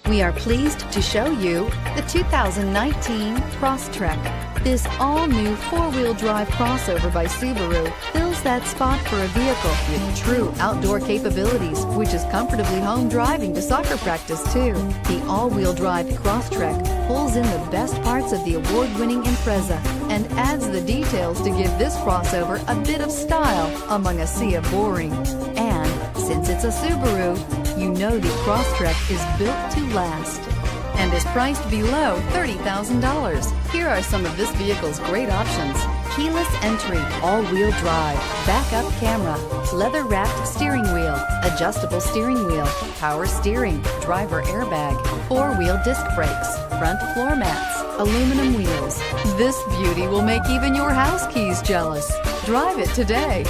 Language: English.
We are pleased to show you the 2019 Crosstrek. This all-new four-wheel drive crossover by Subaru fills that spot for a vehicle with true outdoor capabilities, which is comfortably home driving to soccer practice too. The all-wheel drive Crosstrek pulls in the best parts of the award-winning Impreza and adds the details to give this crossover a bit of style among a sea of boring. And since it's a Subaru, you know the Crosstrek is built to last and is priced below $30,000. Here are some of this vehicle's great options: keyless entry, all-wheel drive, backup camera, leather-wrapped steering wheel, adjustable steering wheel, power steering, driver airbag, four-wheel disc brakes, front floor mats, aluminum wheels. This beauty will make even your house keys jealous. Drive it today.